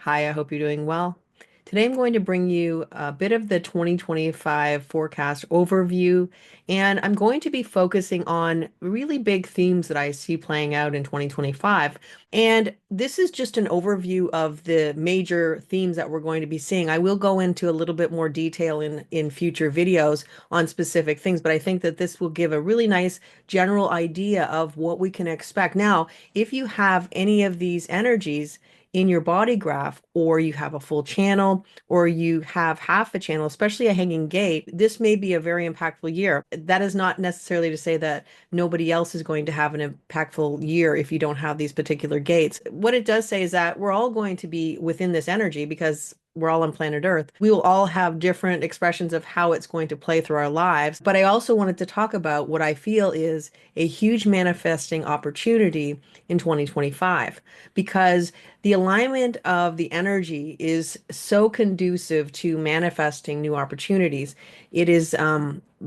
Hi, I hope you're doing well. Today I'm going to bring you a bit of the 2025 forecast overview, and I'm going to be focusing on really big themes that I see playing out in 2025. And this is just an overview of the major themes that we're going to be seeing. I will go into a little bit more detail in future videos on specific things, but I think that this will give a really nice general idea of what we can expect. Now, if you have any of these energies, in your body graph, or you have a full channel, or you have half a channel, especially a hanging gate, this may be a very impactful year. That is not necessarily to say that nobody else is going to have an impactful year if you don't have these particular gates. What it does say is that we're all going to be within this energy because we're all on planet Earth. We will all have different expressions of how it's going to play through our lives. But I also wanted to talk about what I feel is a huge manifesting opportunity in 2025 because the alignment of the energy is so conducive to manifesting new opportunities. It is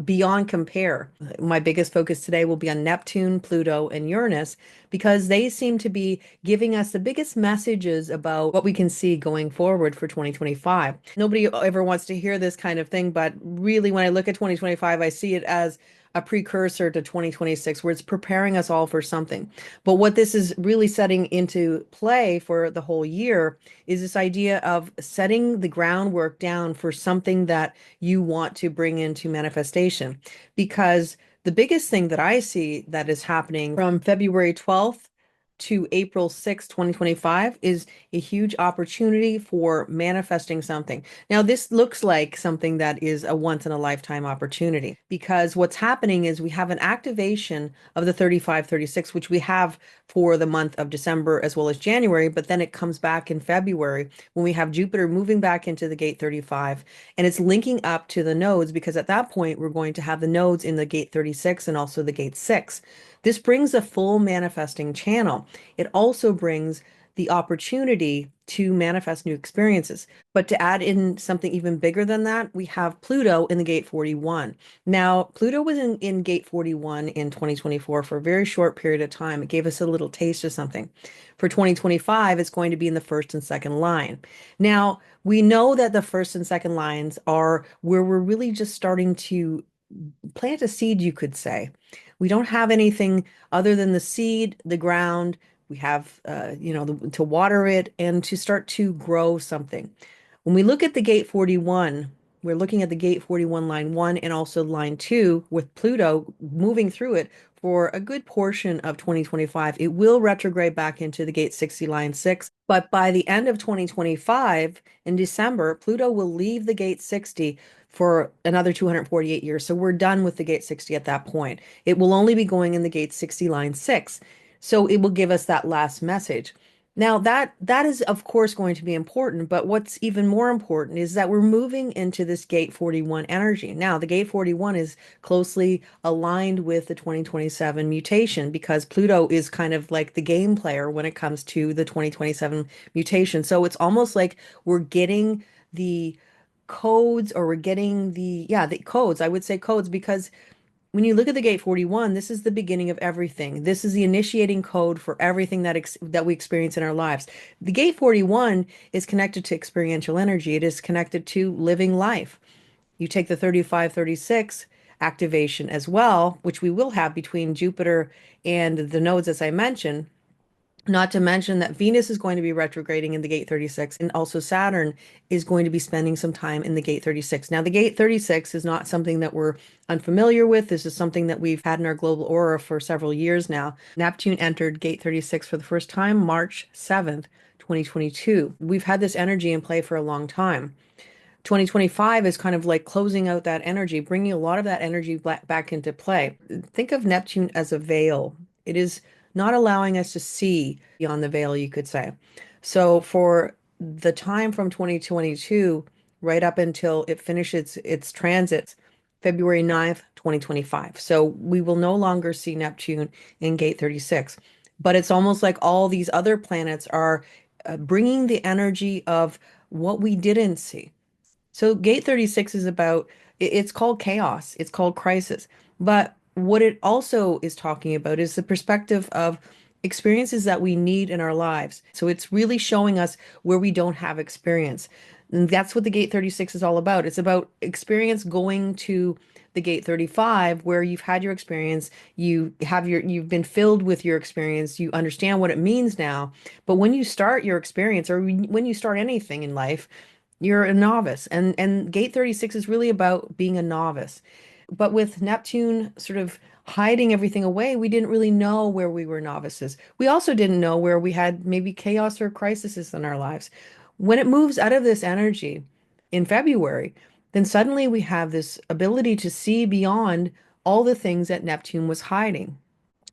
beyond compare. My biggest focus today will be on Neptune, Pluto, and Uranus because they seem to be giving us the biggest messages about what we can see going forward for 2025. Nobody ever wants to hear this kind of thing, but really, when I look at 2025, I see it as a precursor to 2026, where it's preparing us all for something. But what this is really setting into play for the whole year is this idea of setting the groundwork down for something that you want to bring into manifestation. Because the biggest thing that I see that is happening from February 12th to April 6th, 2025 is a huge opportunity for manifesting something. Now, this looks like something that is a once in a lifetime opportunity because what's happening is we have an activation of the 3536, which we have for the month of December as well as January, but then it comes back in February when we have Jupiter moving back into the gate 35 and it's linking up to the nodes because at that point we're going to have the nodes in the gate 36 and also the gate 6. This brings a full manifesting channel. It also brings the opportunity to manifest new experiences. But to add in something even bigger than that, we have Pluto in the gate 41. Now, Pluto was in gate 41 in 2024 for a very short period of time. It gave us a little taste of something. For 2025, it's going to be in the first and second line. Now, we know that the first and second lines are where we're really just starting to plant a seed, you could say. We don't have anything other than the seed, the ground. We have, to water it and to start to grow something. When we look at the gate 41, we're looking at the gate 41 line 1 and also line 2 with Pluto moving through it for a good portion of 2025. It will retrograde back into the gate 60 line 6, but by the end of 2025 in December, Pluto will leave the gate 60 for another 248 years. So we're done with the gate 60 at that point. It will only be going in the gate 60 line 6. So it will give us that last message. Now that is of course going to be important, but what's even more important is that we're moving into this gate 41 energy. Now, the gate 41 is closely aligned with the 2027 mutation because Pluto is kind of like the game player when it comes to the 2027 mutation. So it's almost like we're getting the codes, or we're getting the codes. I would say codes because when you look at the gate 41, this is the beginning of everything. This is the initiating code for everything that we experience in our lives. The gate 41 is connected to experiential energy. It is connected to living life. You take the 3536 activation as well, which we will have between Jupiter and the nodes, as I mentioned. Not to mention that Venus is going to be retrograding in the gate 36, and also Saturn is going to be spending some time in the gate 36. Now, the gate 36 is not something that we're unfamiliar with. This is something that we've had in our global aura for several years now. Neptune entered gate 36 for the first time March 7th, 2022. We've had this energy in play for a long time. 2025 is kind of like closing out that energy, bringing a lot of that energy back into play. Think of Neptune as a veil. It is not allowing us to see beyond the veil, you could say. So for the time from 2022 right up until it finishes its transits, February 9th, 2025. So we will no longer see Neptune in gate 36. But it's almost like all these other planets are bringing the energy of what we didn't see. So gate 36 is about, it's called chaos, it's called crisis. But what it also is talking about is the perspective of experiences that we need in our lives. So it's really showing us where we don't have experience. And that's what the Gate 36 is all about. It's about experience going to the Gate 35 where you've had your experience, you've been filled with your experience, you understand what it means now. But when you start your experience or when you start anything in life, you're a novice. And Gate 36 is really about being a novice. But with Neptune sort of hiding everything away, we didn't really know where we were novices. We also didn't know where we had maybe chaos or crises in our lives. When it moves out of this energy in February, then suddenly we have this ability to see beyond all the things that Neptune was hiding.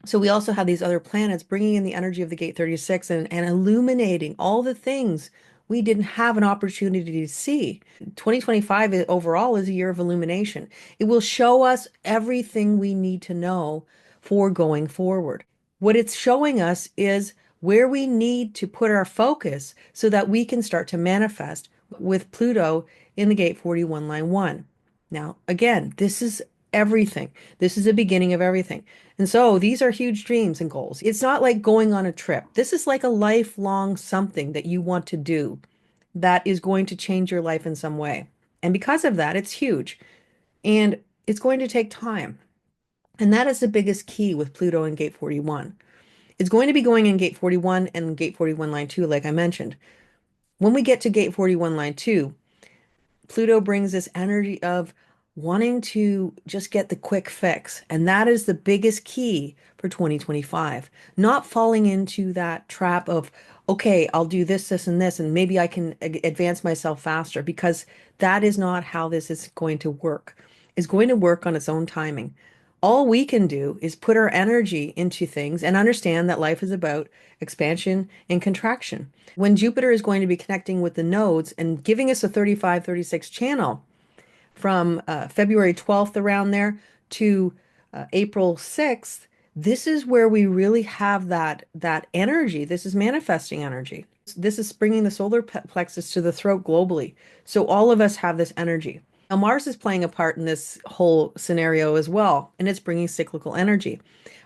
So we also have these other planets bringing in the energy of the Gate 36 and illuminating all the things we didn't have an opportunity to see. 2025 overall is a year of illumination. It will show us everything we need to know for going forward. What it's showing us is where we need to put our focus so that we can start to manifest with Pluto in the Gate 41 line 1. Now, again, this is everything. This is the beginning of everything. And so these are huge dreams and goals. It's not like going on a trip. This is like a lifelong something that you want to do that is going to change your life in some way. And because of that, it's huge and it's going to take time. And that is the biggest key with Pluto and Gate 41. It's going to be going in Gate 41 and Gate 41 line 2, like I mentioned. When we get to Gate 41 line 2, Pluto brings this energy of wanting to just get the quick fix. And that is the biggest key for 2025. Not falling into that trap of, okay, I'll do this, this, and this, and maybe I can advance myself faster, because that is not how this is going to work. It's going to work on its own timing. All we can do is put our energy into things and understand that life is about expansion and contraction. When Jupiter is going to be connecting with the nodes and giving us a 35-36 channel from February 12th around there to April 6th, this is where we really have that energy. This is manifesting energy. This is bringing the solar plexus to the throat globally. So all of us have this energy. Now, Mars is playing a part in this whole scenario as well, and it's bringing cyclical energy.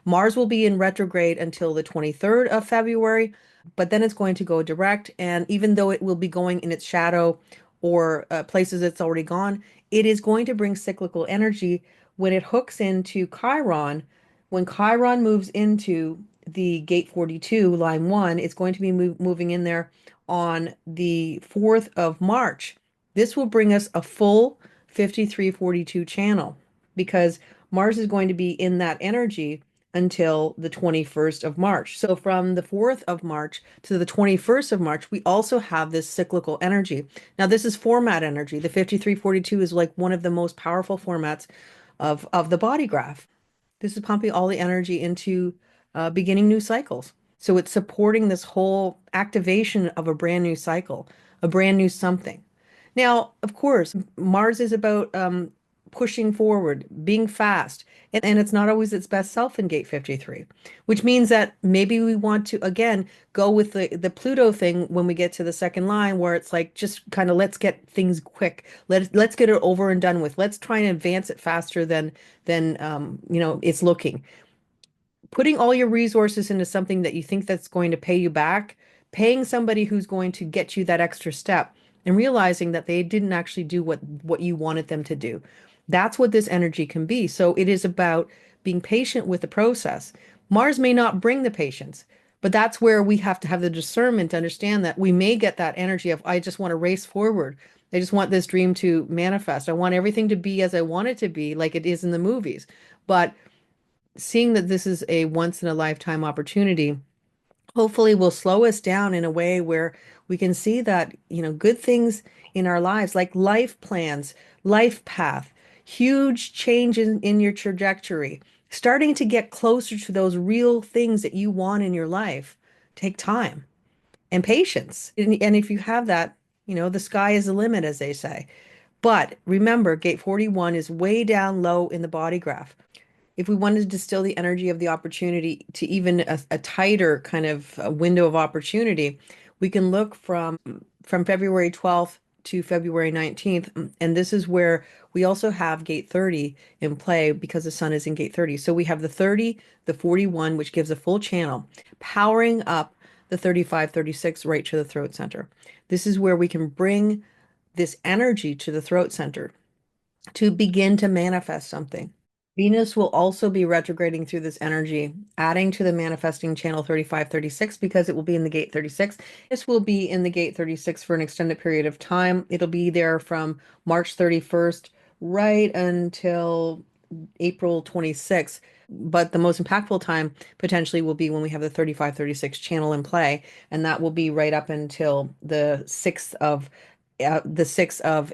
Mars will be in retrograde until the 23rd of February, but then it's going to go direct. And even though it will be going in its shadow or places it's already gone, it is going to bring cyclical energy when it hooks into Chiron. When Chiron moves into the Gate 42, line 1, it's going to be moving in there on the 4th of March. This will bring us a full 5342 channel because Mars is going to be in that energy until the 21st of March. So from the 4th of March to the 21st of March, we also have this cyclical energy. Now, this is format energy. The 5342 is like one of the most powerful formats of the body graph. This is pumping all the energy into beginning new cycles. So it's supporting this whole activation of a brand new cycle, a brand new something. Now, of course, Mars is about pushing forward, being fast, and it's not always its best self in Gate 53, which means that maybe we want to, again, go with the Pluto thing when we get to the second line, where it's like, just kind of let's get things quick. Let's get it over and done with. Let's try and advance it faster than it's looking. Putting all your resources into something that you think that's going to pay you back, paying somebody who's going to get you that extra step, and realizing that they didn't actually do what you wanted them to do. That's what this energy can be. So it is about being patient with the process. Mars may not bring the patience, but that's where we have to have the discernment to understand that we may get that energy of, I just want to race forward. I just want this dream to manifest. I want everything to be as I want it to be, like it is in the movies. But seeing that this is a once in a lifetime opportunity hopefully will slow us down in a way where we can see that, good things in our lives, like life plans, life path, huge changes in your trajectory, starting to get closer to those real things that you want in your life, take time and patience. And if you have that, the sky is the limit, as they say. But remember, Gate 41 is way down low in the body graph. If we wanted to distill the energy of the opportunity to even a tighter kind of window of opportunity, we can look from February 12th to February 19th. And this is where we also have gate 30 in play because the sun is in gate 30. So we have the 30, the 41, which gives a full channel, powering up the 35, 36 right to the throat center. This is where we can bring this energy to the throat center to begin to manifest something. Venus will also be retrograding through this energy, adding to the manifesting channel 35, 36 because it will be in the gate 36. This will be in the gate 36 for an extended period of time. It'll be there from March 31st right until April 26th. But the most impactful time potentially will be when we have the 35, 36 channel in play, and that will be right up until the 6th of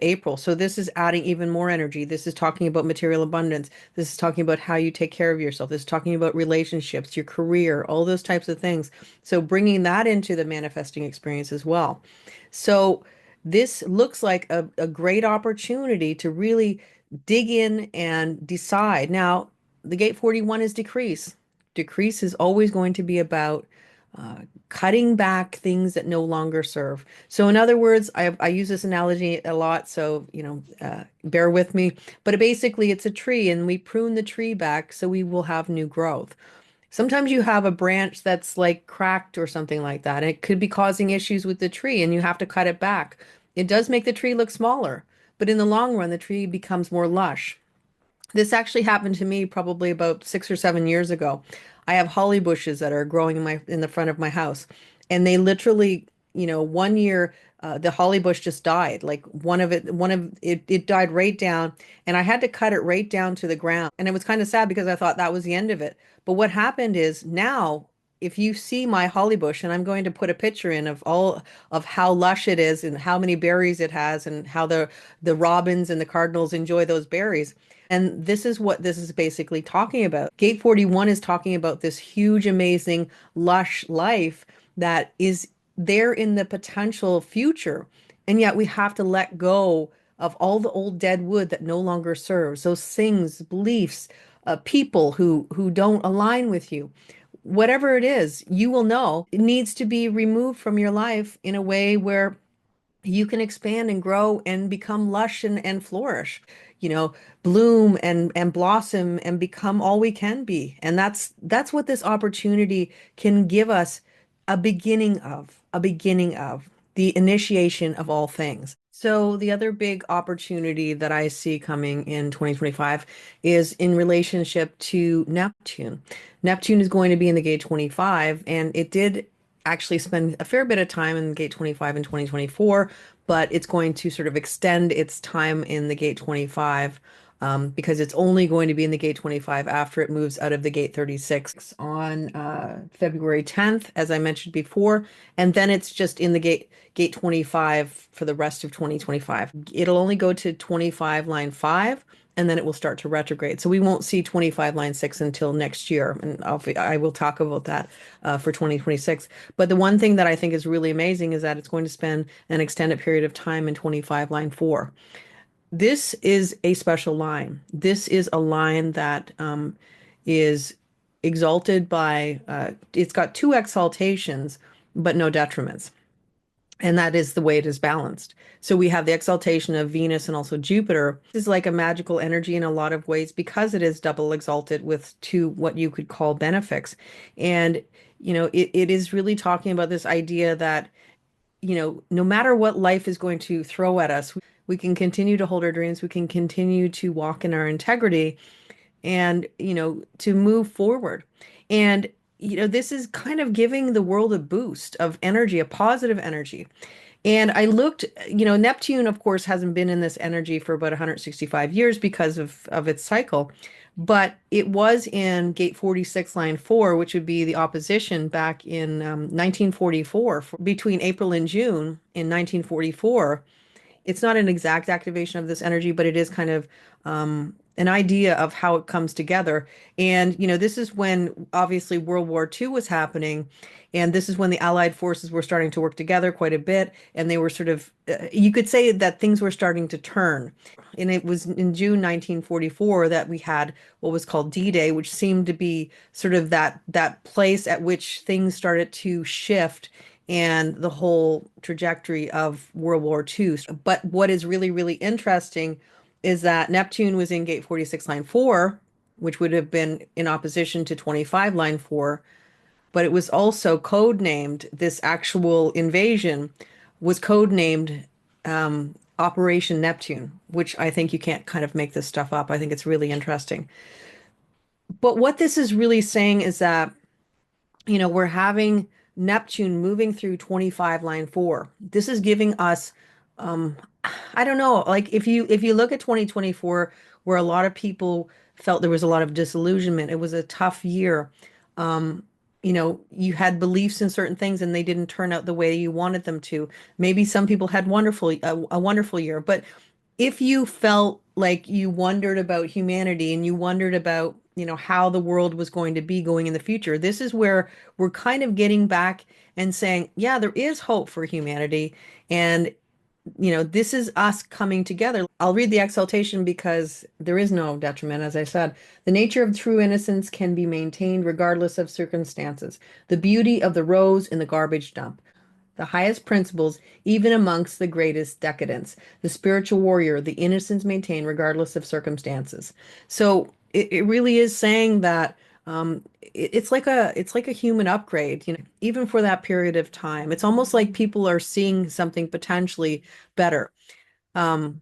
April. So this is adding even more energy. This is talking about material abundance. This is talking about how you take care of yourself. This is talking about relationships, your career, all those types of things. So bringing that into the manifesting experience as well. So this looks like a great opportunity to really dig in and decide. Now, the gate 41 is decrease. Decrease is always going to be about uh, cutting back things that no longer serve. So, in other words, I use this analogy a lot, so bear with me. But basically, it's a tree, and we prune the tree back so we will have new growth. Sometimes you have a branch that's like cracked or something like that, and it could be causing issues with the tree, and you have to cut it back. It does make the tree look smaller, but in the long run, the tree becomes more lush. This actually happened to me probably about 6 or 7 years ago. I have holly bushes that are growing in the front of my house, and they literally, one year the holly bush just died. Like it died right down, and I had to cut it right down to the ground. And it was kind of sad because I thought that was the end of it. But what happened is now, if you see my holly bush, and I'm going to put a picture in of all of how lush it is and how many berries it has and how the robins and the cardinals enjoy those berries. And this is what this is basically talking about. Gate 41 is talking about this huge, amazing, lush life that is there in the potential future. And yet we have to let go of all the old dead wood that no longer serves, those things, beliefs, people who don't align with you. Whatever it is, you will know it needs to be removed from your life in a way where you can expand and grow and become lush and flourish, you know, bloom and blossom and become all we can be. And that's what this opportunity can give us a beginning of the initiation of all things. So the other big opportunity that I see coming in 2025 is in relationship to Neptune. Neptune is going to be in the gate 25, and it did actually spend a fair bit of time in gate 25 in 2024, but it's going to sort of extend its time in the gate 25 because it's only going to be in the gate 25 after it moves out of the gate 36 on February 10th, as I mentioned before, and then it's just in the gate 25 for the rest of 2025. It'll only go to 25 line 5, and then it will start to retrograde. So we won't see 25 line 6 until next year. And I will talk about that for 2026. But the one thing that I think is really amazing is that it's going to spend an extended period of time in 25 line 4. This is a special line. This is a line that is exalted by, it's got two exaltations, but no detriments. And that is the way it is balanced. So we have the exaltation of Venus and also Jupiter. This is like a magical energy in a lot of ways because it is double exalted with two what you could call benefics. And, it is really talking about this idea that, no matter what life is going to throw at us, we can continue to hold our dreams. We can continue to walk in our integrity and, to move forward. And, this is kind of giving the world a boost of energy, a positive energy. And I looked, Neptune, of course, hasn't been in this energy for about 165 years because of its cycle. But it was in gate 46, line 4, which would be the opposition back in 1944, between April and June in 1944. It's not an exact activation of this energy, but it is kind of an idea of how it comes together. And, this is when obviously World War II was happening. And this is when the Allied forces were starting to work together quite a bit. And they were sort of, you could say that things were starting to turn. And it was in June 1944 that we had what was called D-Day, which seemed to be sort of that place at which things started to shift and the whole trajectory of World War II. But what is really, really interesting is that Neptune was in gate 46, line 4, which would have been in opposition to 25, line 4, but it was also codenamed, this actual invasion was codenamed Operation Neptune, which I think you can't kind of make this stuff up. I think it's really interesting. But what this is really saying is that, we're having Neptune moving through 25, line 4. This is giving us, um, I don't know, like if you look at 2024, where a lot of people felt there was a lot of disillusionment, it was a tough year. Um, you had beliefs in certain things and they didn't turn out the way you wanted them to. Maybe some people had a wonderful year, but if you felt like you wondered about humanity and you wondered about, how the world was going to be going in the future, this is where we're kind of getting back and saying, yeah, there is hope for humanity. And, this is us coming together. I'll read the exaltation because there is no detriment, as I said. The nature of true innocence can be maintained regardless of circumstances. The beauty of the rose in the garbage dump, the highest principles, even amongst the greatest decadents. The spiritual warrior, the innocence maintained regardless of circumstances. So it really is saying that it's like a human upgrade, even for that period of time. It's almost like people are seeing something potentially better. Um,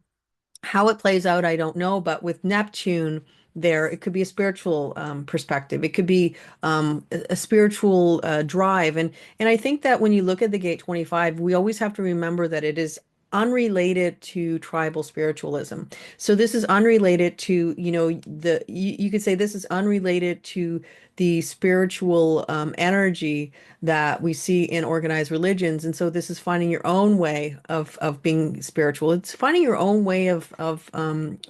how it plays out, I don't know, but with Neptune there, it could be a spiritual perspective. It could be a spiritual drive. And I think that when you look at the Gate 25, we always have to remember that it is unrelated to tribal spiritualism. So this is unrelated to, you could say this is unrelated to the spiritual energy that we see in organized religions. And so this is finding your own way of being spiritual. It's finding your own way of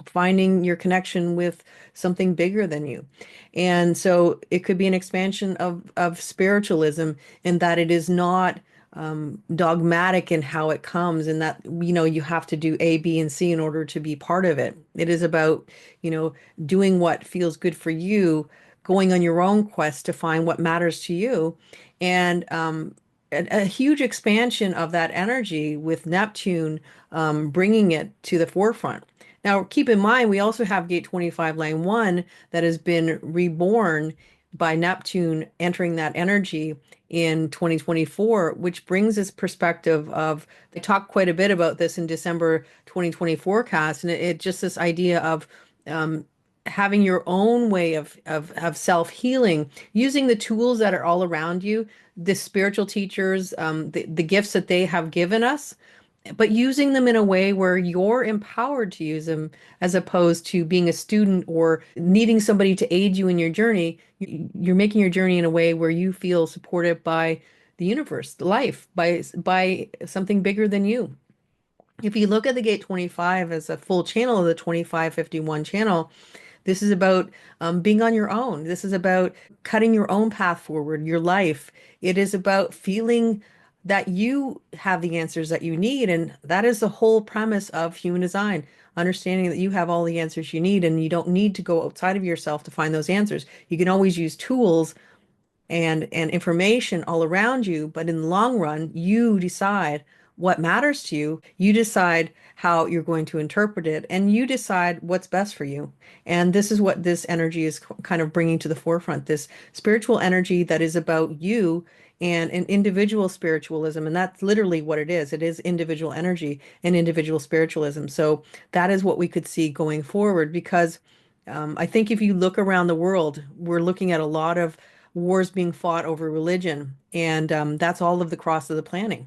finding your connection with something bigger than you. And so it could be an expansion of spiritualism in that it is not dogmatic in how it comes, and that, you have to do A, B, and C in order to be part of it. It is about, doing what feels good for you, going on your own quest to find what matters to you. And a huge expansion of that energy with Neptune bringing it to the forefront. Now, keep in mind, we also have Gate 25, line 1, that has been reborn by Neptune entering that energy in 2024, which brings this perspective of, they talk quite a bit about this in December 2020 forecast, and it just this idea of having your own way of self-healing, using the tools that are all around you, the spiritual teachers, the gifts that they have given us, but using them in a way where you're empowered to use them, as opposed to being a student or needing somebody to aid you in your journey. You're making your journey in a way where you feel supported by the universe, life, by something bigger than you. If you look at the Gate 25 as a full channel of the 2551 channel, this is about being on your own. This is about cutting your own path forward, your life. It is about feeling that you have the answers that you need. And that is the whole premise of human design, understanding that you have all the answers you need and you don't need to go outside of yourself to find those answers. You can always use tools and information all around you, but in the long run, you decide what matters to you. You decide how you're going to interpret it, and you decide what's best for you. And this is what this energy is kind of bringing to the forefront, this spiritual energy that is about you, and an individual spiritualism. And that's literally what it is. It is individual energy and individual spiritualism. So that is what we could see going forward, because I think if you look around the world, we're looking at a lot of wars being fought over religion, and that's all of the cross of the planning.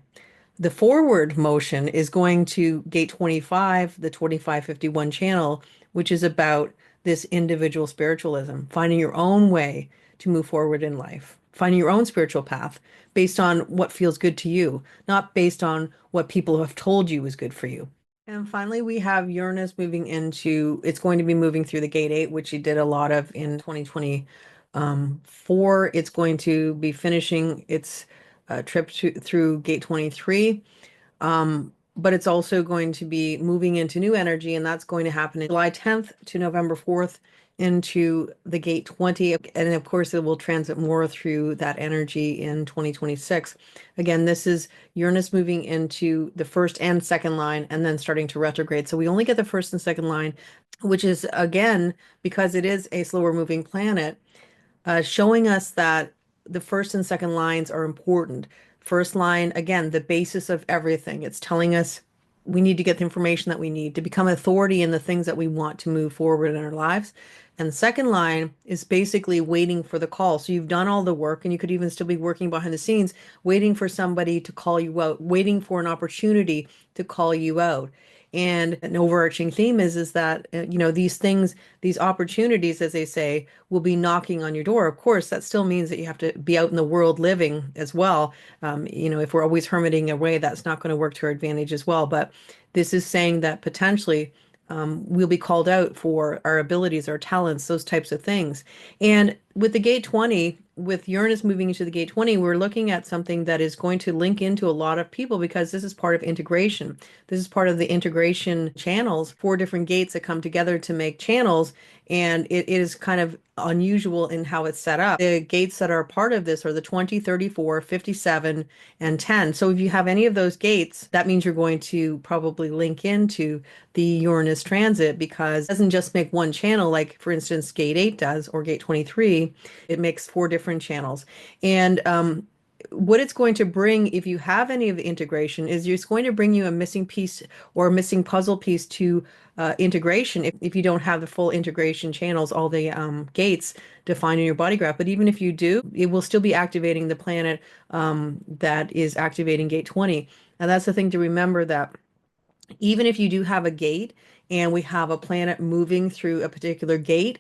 The forward motion is going to Gate 25, the 2551 channel, which is about this individual spiritualism, finding your own way to move forward in life, finding your own spiritual path based on what feels good to you, not based on what people have told you is good for you. And finally, we have Uranus moving into, it's going to be moving through the Gate 8, which it did a lot of in 2024. It's going to be finishing its trip through Gate 23. But it's also going to be moving into new energy, and that's going to happen in July 10th to November 4th. into the gate 20. And of course, it will transit more through that energy in 2026. Again, this is Uranus moving into the first and second line and then starting to retrograde. So we only get the first and second line, which is again, because it is a slower moving planet, showing us that the first and second lines are important. First line, again, the basis of everything. It's telling us we need to get the information that we need to become authority in the things that we want to move forward in our lives. And the second line is basically waiting for the call. So you've done all the work and you could even still be working behind the scenes, waiting for somebody to call you out, waiting for an opportunity to call you out. And an overarching theme is that these things, these opportunities, as they say, will be knocking on your door. Of course, that still means that you have to be out in the world living as well. If we're always hermiting away, that's not going to work to our advantage as well. But this is saying that potentially we'll be called out for our abilities, our talents, those types of things. And with the gate 20, with Uranus moving into the gate 20, we're looking at something that is going to link into a lot of people because this is part of integration. This is part of the integration channels, four different gates that come together to make channels. And it is kind of unusual in how it's set up. The gates that are a part of this are the 20, 34, 57, and 10. So if you have any of those gates, that means you're going to probably link into the Uranus transit because it doesn't just make one channel, like for instance, gate 8 does or gate 23. It makes four different channels. And what it's going to bring, if you have any of the integration, is it's going to bring you a missing piece or a missing puzzle piece to integration if you don't have the full integration channels, all the gates defined in your body graph. But even if you do, it will still be activating the planet that is activating gate 20. And that's the thing to remember, that even if you do have a gate and we have a planet moving through a particular gate,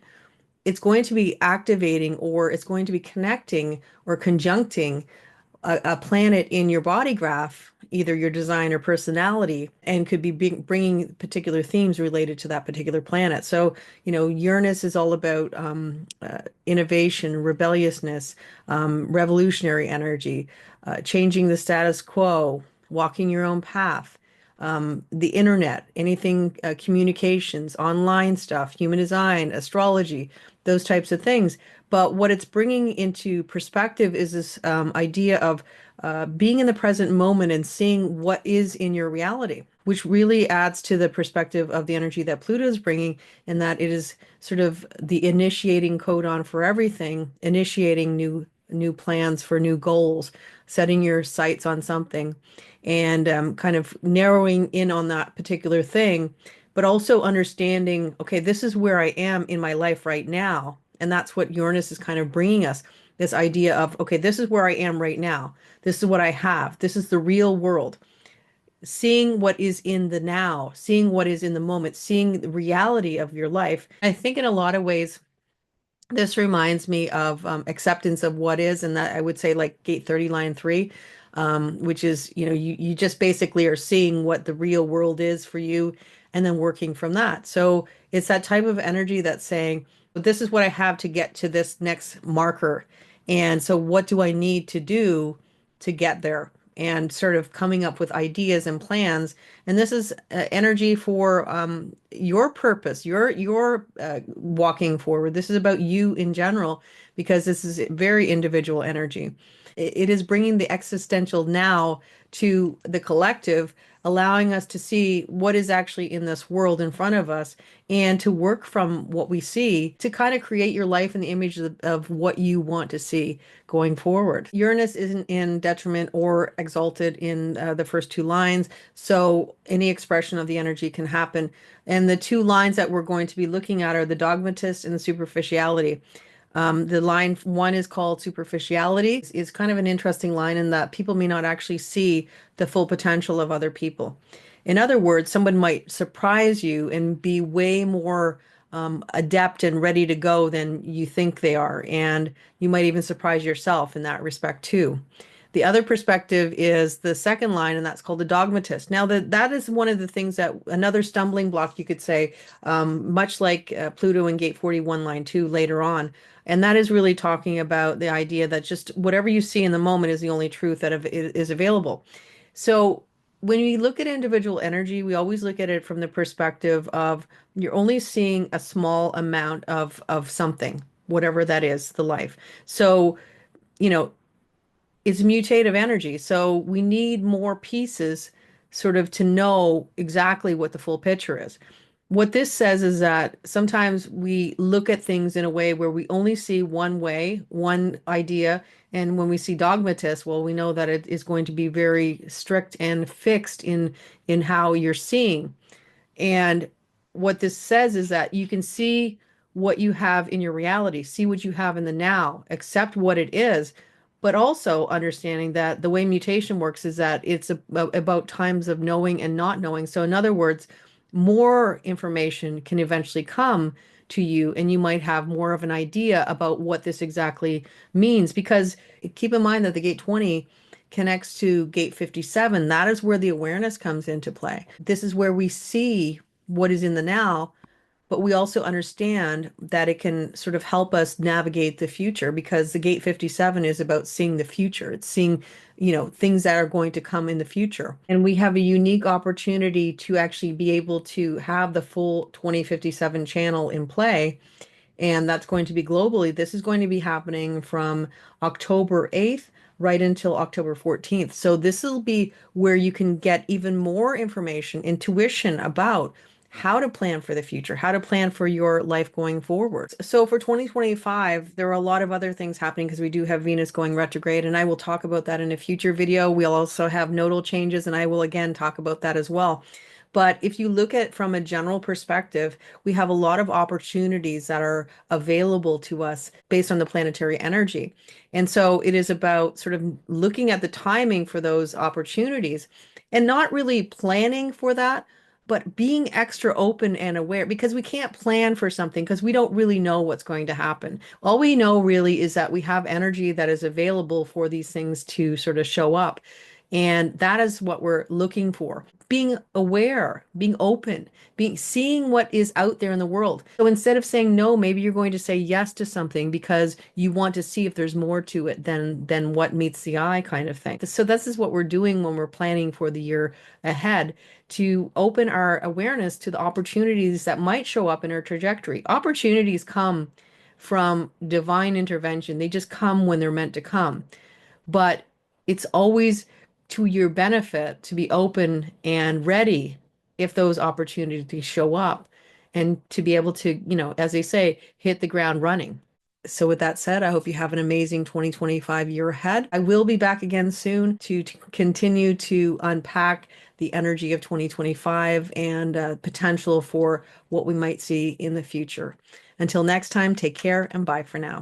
it's going to be activating or it's going to be connecting or conjuncting a planet in your body graph, either your design or personality, and could be bringing particular themes related to that particular planet. So, Uranus is all about innovation, rebelliousness, revolutionary energy, changing the status quo, walking your own path. The internet, anything, communications, online stuff, human design, astrology, those types of things. But what it's bringing into perspective is this idea of being in the present moment and seeing what is in your reality, which really adds to the perspective of the energy that Pluto is bringing, in that it is sort of the initiating codon for everything, initiating new plans for new goals, setting your sights on something, and kind of narrowing in on that particular thing, but also understanding, okay, this is where I am in my life right now. And that's what Uranus is kind of bringing us, this idea of, okay, this is where I am right now. This is what I have. This is the real world. Seeing what is in the now, seeing what is in the moment, seeing the reality of your life. I think in a lot of ways, this reminds me of acceptance of what is, and that I would say like gate 30, line 3, which is, you just basically are seeing what the real world is for you and then working from that. So it's that type of energy that's saying, this is what I have to get to this next marker. And so what do I need to do to get there? And sort of coming up with ideas and plans. And this is energy for your purpose, your walking forward. This is about you in general, because this is very individual energy. It is bringing the existential now to the collective, allowing us to see what is actually in this world in front of us and to work from what we see to kind of create your life in the image of what you want to see going forward. Uranus isn't in detriment or exalted in the first two lines, so any expression of the energy can happen. And the two lines that we're going to be looking at are the dogmatist and the superficiality. The line one is called superficiality. It's kind of an interesting line in that people may not actually see the full potential of other people. In other words, someone might surprise you and be way more adept and ready to go than you think they are. And you might even surprise yourself in that respect too. The other perspective is the second line, and that's called the dogmatist. Now, that is one of the things that another stumbling block, you could say, much like Pluto in Gate 41, line 2 later on. And that is really talking about the idea that just whatever you see in the moment is the only truth that is available. So when we look at individual energy, we always look at it from the perspective of you're only seeing a small amount of something, whatever that is, the life. So, you know, it's mutative energy. So we need more pieces sort of to know exactly what the full picture is. What this says is that sometimes we look at things in a way where we only see one way, one idea. And when we see dogmatists, well, we know that it is going to be very strict and fixed in how you're seeing. And what this says is that you can see what you have in your reality, see what you have in the now, accept what it is, but also understanding that the way mutation works is that it's about times of knowing and not knowing. So, in other words, more information can eventually come to you, and you might have more of an idea about what this exactly means. Because keep in mind that the Gate 20 connects to Gate 57. That is where the awareness comes into play. This is where we see what is in the now, but we also understand that it can sort of help us navigate the future because the Gate 57 is about seeing the future. It's seeing, things that are going to come in the future. And we have a unique opportunity to actually be able to have the full 2057 channel in play, and that's going to be globally. This is going to be happening from October 8th right until October 14th. So this will be where you can get even more information, intuition about how to plan for the future, how to plan for your life going forward. So for 2025, there are a lot of other things happening because we do have Venus going retrograde, and I will talk about that in a future video. We'll also have nodal changes, and I will again talk about that as well. But if you look at from a general perspective, we have a lot of opportunities that are available to us based on the planetary energy. And so it is about sort of looking at the timing for those opportunities and not really planning for that, but being extra open and aware because we can't plan for something because we don't really know what's going to happen. All we know really is that we have energy that is available for these things to sort of show up. And that is what we're looking for. Being aware, being open, being seeing what is out there in the world. So instead of saying no, maybe you're going to say yes to something because you want to see if there's more to it than what meets the eye kind of thing. So this is what we're doing when we're planning for the year ahead to open our awareness to the opportunities that might show up in our trajectory. Opportunities come from divine intervention. They just come when they're meant to come. But it's always to your benefit to be open and ready if those opportunities show up and to be able to, as they say, hit the ground running. So with that said, I hope you have an amazing 2025 year ahead. I will be back again soon to continue to unpack the energy of 2025 and potential for what we might see in the future. Until next time, take care and bye for now.